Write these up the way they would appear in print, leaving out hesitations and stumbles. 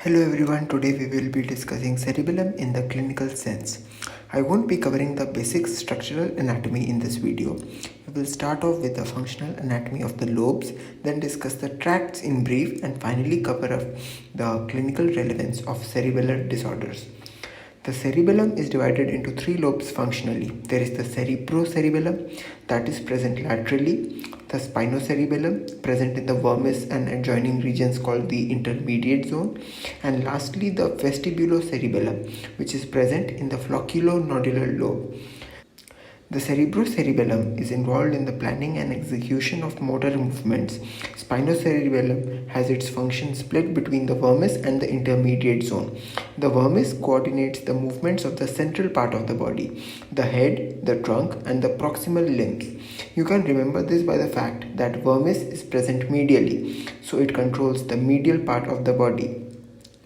Hello everyone, today we will be discussing cerebellum in the clinical sense. I won't be covering the basic structural anatomy in this video. We will start off with the functional anatomy of the lobes, then discuss the tracts in brief, and finally cover up the clinical relevance of cerebellar disorders. The cerebellum is divided into three lobes functionally. There is the cerebrocerebellum that is present laterally, the spinocerebellum present in the vermis and adjoining regions called the intermediate zone, and lastly the vestibulocerebellum which is present in the flocculonodular lobe. The cerebrocerebellum is involved in the planning and execution of motor movements. Spinocerebellum has its function split between the vermis and the intermediate zone. The vermis coordinates the movements of the central part of the body, the head, the trunk, and the proximal limbs. You can remember this by the fact that vermis is present medially, so it controls the medial part of the body.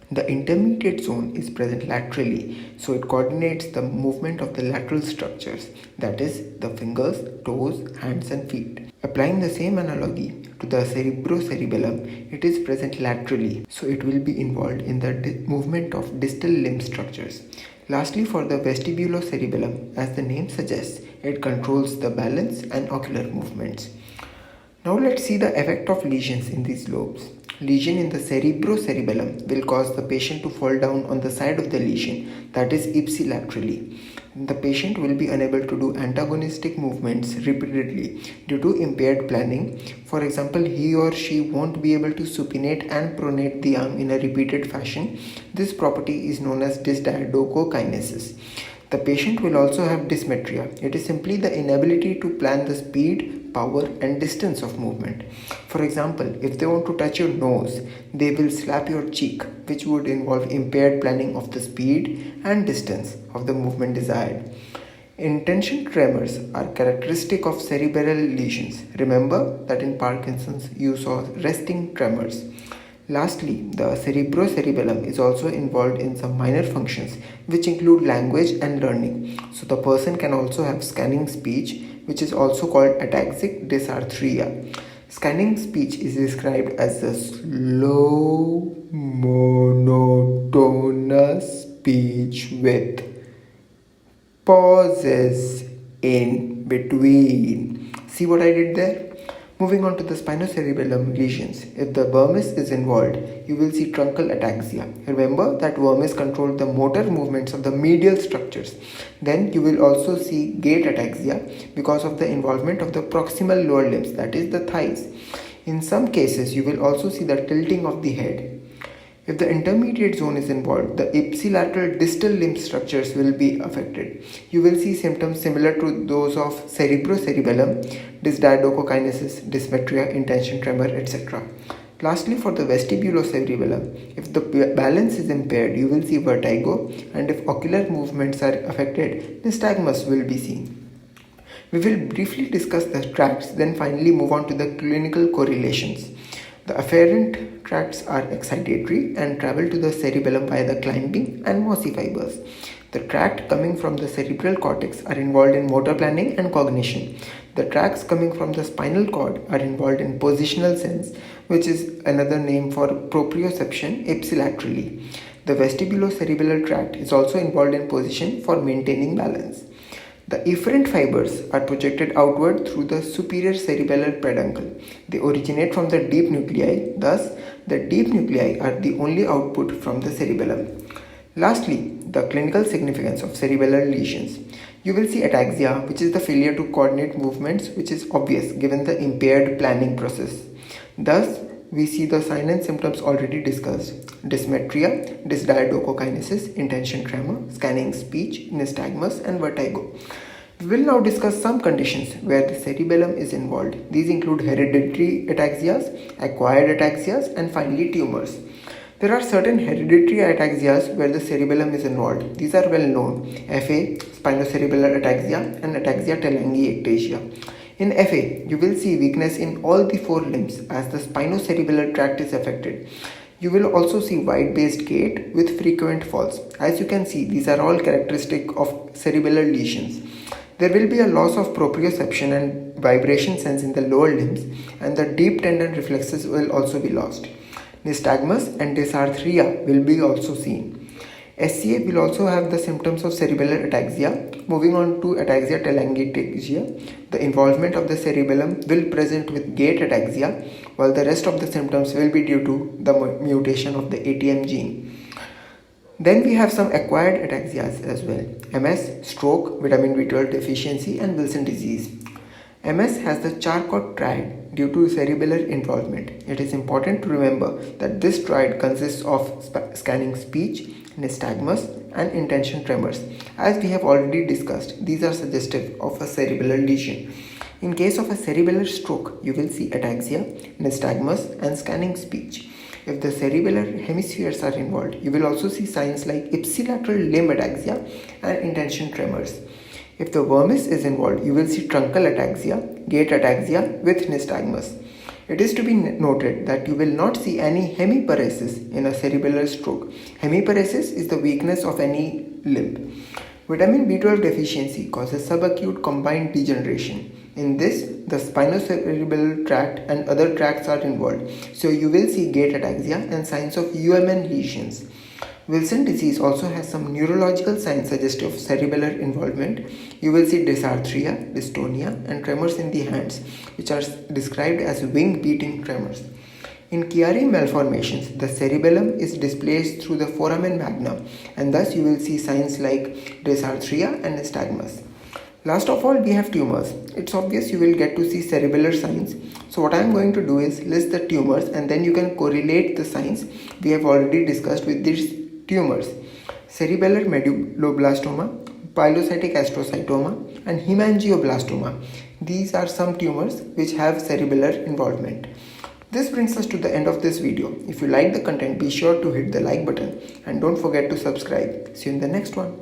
The intermediate zone is present laterally, so it coordinates the movement of the lateral structures, that is, the fingers, toes, hands, and feet. Applying the same analogy to the cerebrocerebellum, it is present laterally, so it will be involved in the movement of distal limb structures. Lastly, for the vestibulocerebellum, as the name suggests, it controls the balance and ocular movements. Now let's see the effect of lesions in these lobes. Lesion in the cerebrocerebellum will cause the patient to fall down on the side of the lesion, that is ipsilaterally. The patient will be unable to do antagonistic movements repeatedly due to impaired planning. For example, he or she won't be able to supinate and pronate the arm in a repeated fashion. This property is known as dysdiadochokinesis. The patient will also have dysmetria. It is simply the inability to plan the speed, power, and distance of movement. For example, if they want to touch your nose, they will slap your cheek, which would involve impaired planning of the speed and distance of the movement desired. Intention tremors are characteristic of cerebral lesions. Remember that in Parkinson's you saw resting tremors. Lastly, the cerebrocerebellum is also involved in some minor functions which include language and learning. So the person can also have scanning speech, which is also called ataxic dysarthria. Scanning speech is described as the slow monotonous speech with pauses in between. See what I did there? Moving on to the spinocerebellum lesions. If the vermis is involved, you will see truncal ataxia. Remember that vermis control the motor movements of the medial structures. Then you will also see gait ataxia because of the involvement of the proximal lower limbs, that is the thighs. In some cases, you will also see the tilting of the head. If the intermediate zone is involved, the ipsilateral distal limb structures will be affected. You will see symptoms similar to those of cerebrocerebellum, dysdiadochokinesis, dysmetria, intention tremor, etc. Lastly, for the vestibulocerebellum, if the balance is impaired, you will see vertigo, and if ocular movements are affected, nystagmus will be seen. We will briefly discuss the tracts, then finally move on to the clinical correlations. The afferent tracts are excitatory and travel to the cerebellum via the climbing and mossy fibers. The tract coming from the cerebral cortex are involved in motor planning and cognition. The tracts coming from the spinal cord are involved in positional sense, which is another name for proprioception ipsilaterally. The vestibulocerebellar tract is also involved in position for maintaining balance. The efferent fibers are projected outward through the superior cerebellar peduncle. They originate from the deep nuclei, thus the deep nuclei are the only output from the cerebellum. Lastly, the clinical significance of cerebellar lesions. You will see ataxia, which is the failure to coordinate movements, which is obvious given the impaired planning process. Thus, we see the signs and symptoms already discussed: dysmetria, dysdiadochokinesis, intention tremor, scanning speech, nystagmus, and vertigo. We will now discuss some conditions where the cerebellum is involved. These include hereditary ataxias, acquired ataxias, and finally tumors. There are certain hereditary ataxias where the cerebellum is involved. These are well known: FA, spinocerebellar ataxia, and ataxia telangiectasia. In FA, you will see weakness in all the four limbs as the spinocerebellar tract is affected. You will also see wide-based gait with frequent falls. As you can see, these are all characteristic of cerebellar lesions. There will be a loss of proprioception and vibration sense in the lower limbs, and the deep tendon reflexes will also be lost. nystagmus and dysarthria will be also seen. SCA will also have the symptoms of cerebellar ataxia. Moving on to ataxia telangiectasia, the involvement of the cerebellum will present with gait ataxia, while the rest of the symptoms will be due to the mutation of the ATM gene. Then we have some acquired ataxias as well: MS, stroke, vitamin B12 deficiency, and Wilson disease. MS has the Charcot triad due to cerebellar involvement. It is important to remember that this triad consists of scanning speech, nystagmus, and intention tremors. As we have already discussed, these are suggestive of a cerebellar lesion. In case of a cerebellar stroke, you will see ataxia, nystagmus, and scanning speech. If the cerebellar hemispheres are involved, you will also see signs like ipsilateral limb ataxia and intention tremors. If the vermis is involved, you will see truncal ataxia, gait ataxia with nystagmus. It is to be noted that you will not see any hemiparesis in a cerebellar stroke. Hemiparesis is the weakness of any limb. Vitamin B12 deficiency causes subacute combined degeneration. In this, the spinocerebellar tract and other tracts are involved, so you will see gait ataxia and signs of UMN lesions. Wilson disease also has some neurological signs suggestive of cerebellar involvement. You will see dysarthria, dystonia, and tremors in the hands, which are described as wing beating tremors. In Chiari malformations, the cerebellum is displaced through the foramen magnum, and thus you will see signs like dysarthria and nystagmus. Last of all, we have tumors. It's obvious you will get to see cerebellar signs. So what I am going to do is list the tumors, and then you can correlate the signs we have already discussed with these tumors: cerebellar medulloblastoma, pilocytic astrocytoma, and hemangioblastoma. These are some tumors which have cerebellar involvement. This brings us to the end of this video. If you like the content, be sure to hit the like button and don't forget to subscribe. See you in the next one.